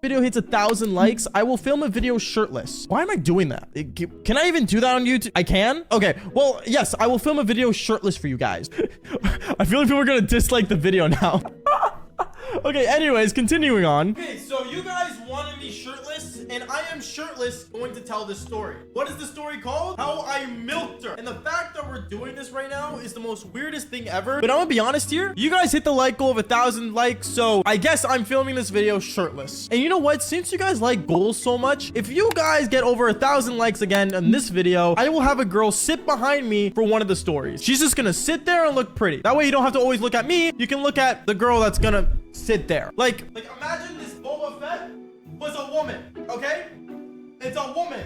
video hits 1,000 likes, I will film a video shirtless. Why am I doing that? Can I even do that on YouTube? I can? Okay, well, yes, I will film a video shirtless for you guys. I feel like people are gonna dislike the video now. Okay, anyways, continuing on. Okay, so you guys wanted me shirtless, and I am shirtless going to tell this story. What is the story called? How I milked her. And the fact that we're doing this right now is the most weirdest thing ever. But I'm gonna be honest here. You guys hit the like goal of 1,000 likes, so I guess I'm filming this video shirtless. And you know what? Since you guys like goals so much, if you guys get over 1,000 likes again in this video, I will have a girl sit behind me for one of the stories. She's just gonna sit there and look pretty. That way you don't have to always look at me. You can look at the girl that's gonna sit there. Like imagine this Boba Fett was a woman, okay? It's a woman.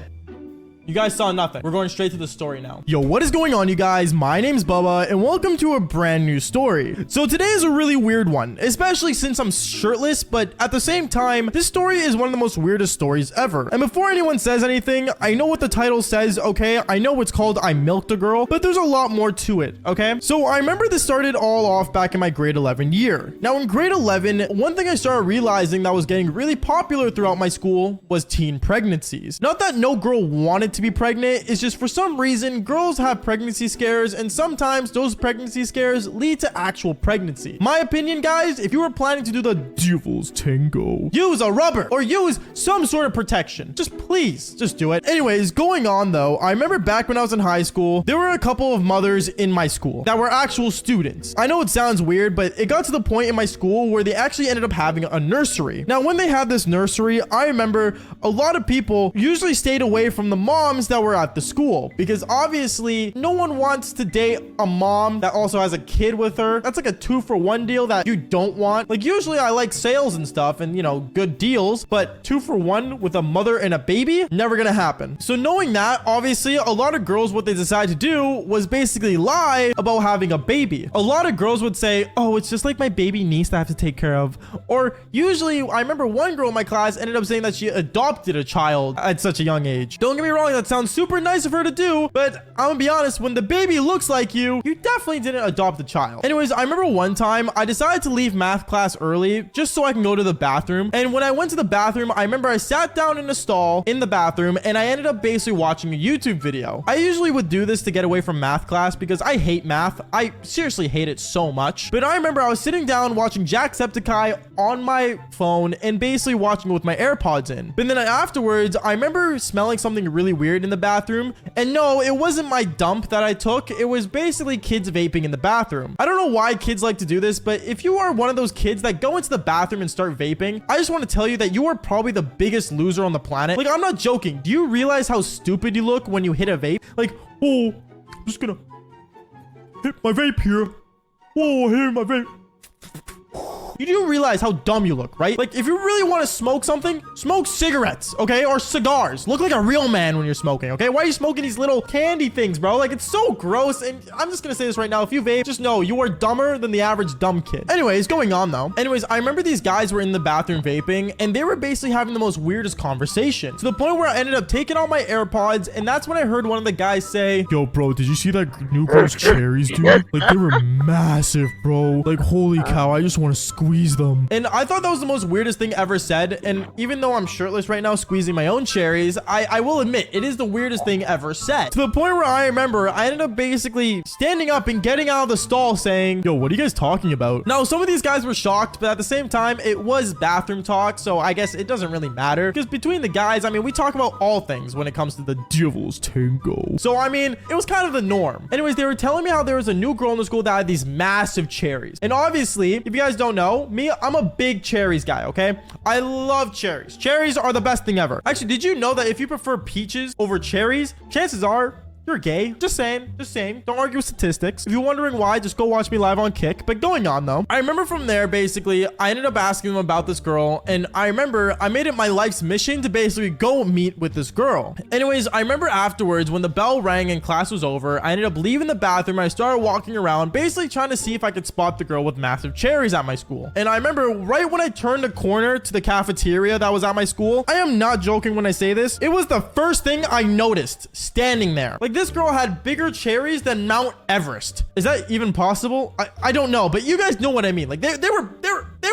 You guys saw nothing. We're going straight to the story now. Yo, what is going on, you guys? My name's Bubba, and welcome to a brand new story. So today is a really weird one, especially since I'm shirtless, but at the same time, this story is one of the most weirdest stories ever. And before anyone says anything, I know what the title says, okay? I know it's called I Milked a Girl, but there's a lot more to it, okay? So I remember this started all off back in my grade 11 year. Now in grade 11, one thing I started realizing that was getting really popular throughout my school was teen pregnancies. Not that no girl wanted to be pregnant, it's just for some reason girls have pregnancy scares, and sometimes those pregnancy scares lead to actual pregnancy. My opinion, guys, if you were planning to do the devil's tango, use a rubber or use some sort of protection. Just please, just do it. Anyways, going on though, I remember back when I was in high school, there were a couple of mothers in my school that were actual students. I know it sounds weird, but it got to the point in my school where they actually ended up having a nursery. Now, when they had this nursery, I remember a lot of people usually stayed away from the moms that were at the school, because obviously no one wants to date a mom that also has a kid with her. That's like a 2-for-1 deal that you don't want. Like usually I like sales and stuff and, you know, good deals, but 2-for-1 with a mother and a baby, never gonna happen. So knowing that, obviously a lot of girls, what they decided to do was basically lie about having a baby. A lot of girls would say, oh, it's just like my baby niece that I have to take care of. Or usually I remember one girl in my class ended up saying that she adopted a child at such a young age. Don't get me wrong, that sounds super nice of her to do, but I'm gonna be honest, when the baby looks like you definitely didn't adopt the child. Anyways, I remember one time I decided to leave math class early just so I can go to the bathroom. And when I went to the bathroom, I remember I sat down in a stall in the bathroom and I ended up basically watching a YouTube video. I usually would do this to get away from math class because I hate math. I seriously hate it so much. But I remember I was sitting down watching Jacksepticeye on my phone and basically watching it with my AirPods in. But then afterwards, I remember smelling something really weird in the bathroom. And no, it wasn't my dump that I took. It was basically kids vaping in the bathroom. I don't know why kids like to do this, but if you are one of those kids that go into the bathroom and start vaping, I just want to tell you that you are probably the biggest loser on the planet. Like, I'm not joking. Do you realize how stupid you look when you hit a vape? Like, oh, I'm just gonna hit my vape here. Whoa, hit my vape. You do realize how dumb you look, right? Like, if you really want to smoke something, smoke cigarettes, okay? Or cigars. Look like a real man when you're smoking, okay? Why are you smoking these little candy things, bro? Like, it's so gross. And I'm just gonna say this right now. If you vape, just know you are dumber than the average dumb kid. Anyways, going on though. Anyways, I remember these guys were in the bathroom vaping, and they were basically having the most weirdest conversation, to the point where I ended up taking out my AirPods, and that's when I heard one of the guys say, yo, bro, did you see that new girl's cherries, dude? Like, they were massive, bro. Like, holy cow, I just want to squeeze them. And I thought that was the most weirdest thing ever said. And even though I'm shirtless right now squeezing my own cherries, I will admit it is the weirdest thing ever said, to the point where I remember I ended up basically standing up and getting out of the stall saying, yo, what are you guys talking about? Now, some of these guys were shocked, but at the same time, it was bathroom talk, so I guess it doesn't really matter, because between the guys, I mean, we talk about all things when it comes to the devil's tango. So I mean, it was kind of the norm. Anyways, they were telling me how there was a new girl in the school that had these massive cherries. And obviously, if you guys don't know me, I'm a big cherries guy, okay? I love cherries. Cherries are the best thing ever. Actually, did you know that if you prefer peaches over cherries, chances are you're gay. Just saying. Just saying. Don't argue with statistics. If you're wondering why, just go watch me live on Kick. But going on though, I remember from there, basically, I ended up asking them about this girl. And I remember I made it my life's mission to basically go meet with this girl. Anyways, I remember afterwards when the bell rang and class was over, I ended up leaving the bathroom. I started walking around, basically trying to see if I could spot the girl with massive cherries at my school. And I remember right when I turned the corner to the cafeteria that was at my school, I am not joking when I say this, it was the first thing I noticed standing there. Like, this girl had bigger cherries than Mount Everest. Is that even possible? I don't know, but you guys know what I mean. Like, they were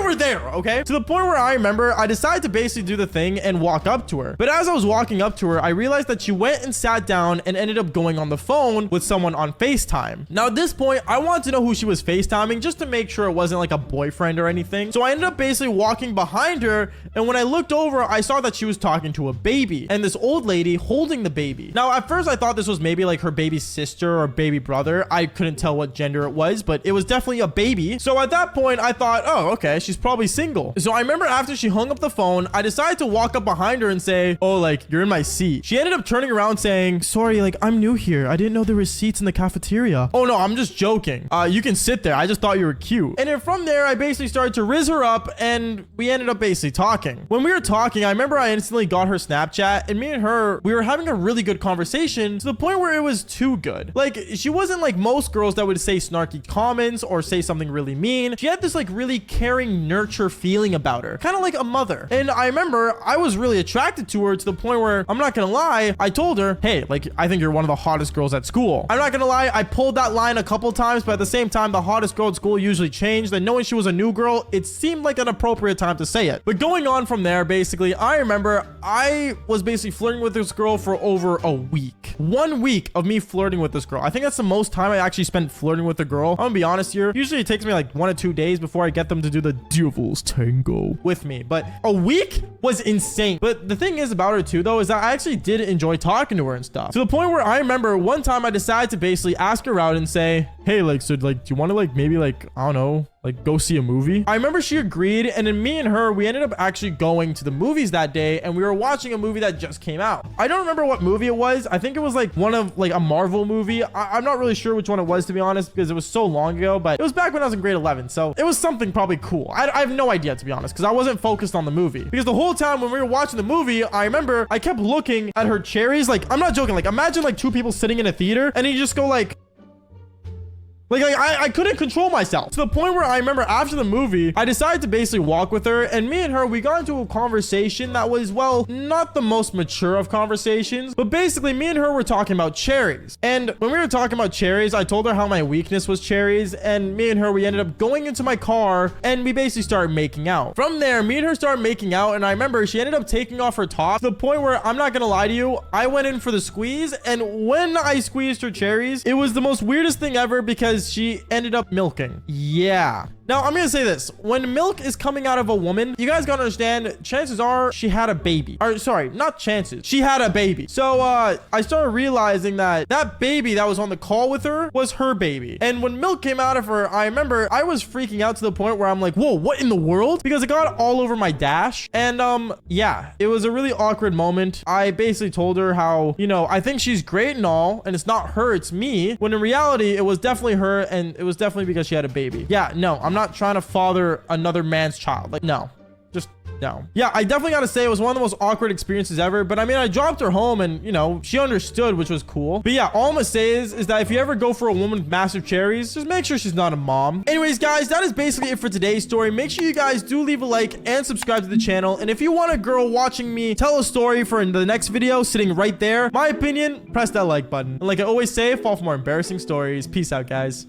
were there, okay? To the point where I remember I decided to basically do the thing and walk up to her. But as I was walking up to her, I realized that she went and sat down and ended up going on the phone with someone on FaceTime. Now at this point, I wanted to know who she was FaceTiming just to make sure it wasn't like a boyfriend or anything. So I ended up basically walking behind her, and when I looked over, I saw that she was talking to a baby and this old lady holding the baby. Now at first I thought this was maybe like her baby sister or baby brother. I couldn't tell what gender it was, but it was definitely a baby. So at that point I thought, oh, okay, she's probably single. So I remember after she hung up the phone, I decided to walk up behind her and say, oh, like, you're in my seat. She ended up turning around saying, sorry, like, I'm new here. I didn't know there were seats in the cafeteria. Oh no, I'm just joking. You can sit there. I just thought you were cute. And then from there, I basically started to rizz her up, and we ended up basically talking. When we were talking, I remember I instantly got her Snapchat, and me and her, we were having a really good conversation to the point where it was too good. Like, she wasn't like most girls that would say snarky comments or say something really mean. She had this like really caring, nurture feeling about her, kind of like a mother. And I remember I was really attracted to her to the point where, I'm not gonna lie, I told her, hey, like, I think you're one of the hottest girls at school. I'm not gonna lie, I pulled that line a couple times, but at the same time, the hottest girl at school usually changed, and knowing she was a new girl, it seemed like an appropriate time to say it. But going on from there, basically, I remember I was basically flirting with this girl for over a week. 1 week of me flirting with this girl. I think that's the most time I actually spent flirting with a girl. I'm gonna be honest here. Usually it takes me like 1 or 2 days before I get them to do the devil's tango with me. But a week was insane. But the thing is about her too, though, is that I actually did enjoy talking to her and stuff. To the point where I remember one time I decided to basically ask her out and say, hey, like, so like, do you want to like maybe like, I don't know, like go see a movie? I remember she agreed, and then me and her, we ended up actually going to the movies that day, and we were watching a movie that just came out. I don't remember what movie it was. I think it was like one of like a Marvel movie. I'm not really sure which one it was, to be honest, because it was so long ago, but it was back when I was in grade 11. So it was something probably cool. I have no idea, to be honest, because I wasn't focused on the movie. Because the whole time when we were watching the movie, I remember I kept looking at her cherries. Like, I'm not joking. Like, imagine like two people sitting in a theater and you just go like, I couldn't control myself to the point where I remember after the movie, I decided to basically walk with her, and me and her, we got into a conversation that was, well, not the most mature of conversations, but basically me and her were talking about cherries. And when we were talking about cherries, I told her how my weakness was cherries, and me and her, we ended up going into my car, and we basically started making out. From there, me and her started making out, and I remember she ended up taking off her top to the point where, I'm not gonna lie to you, I went in for the squeeze, and when I squeezed her cherries, it was the most weirdest thing ever because she ended up milking. Yeah. Now, I'm gonna say this. When milk is coming out of a woman, you guys gotta understand, chances are she had a baby. Or, sorry, not chances. She had a baby. So, I started realizing that that baby that was on the call with her was her baby. And when milk came out of her, I remember I was freaking out to the point where I'm like, whoa, what in the world? Because it got all over my dash. And, yeah, it was a really awkward moment. I basically told her how, you know, I think she's great and all, and it's not her, it's me. When in reality, it was definitely her, and it was definitely because she had a baby. Yeah, no, I'm not trying to father another man's child. Like, no, just no. Yeah, I definitely gotta say it was one of the most awkward experiences ever, but I mean, I dropped her home and, you know, she understood, which was cool. But yeah, all I'm gonna say is that if you ever go for a woman with massive cherries, just make sure she's not a mom. Anyways, guys, that is basically it for today's story. Make sure you guys do leave a like and subscribe to the channel. And if you want a girl watching me tell a story for the next video sitting right there, my opinion, press that like button. And like I always say, fall for more embarrassing stories. Peace out, guys.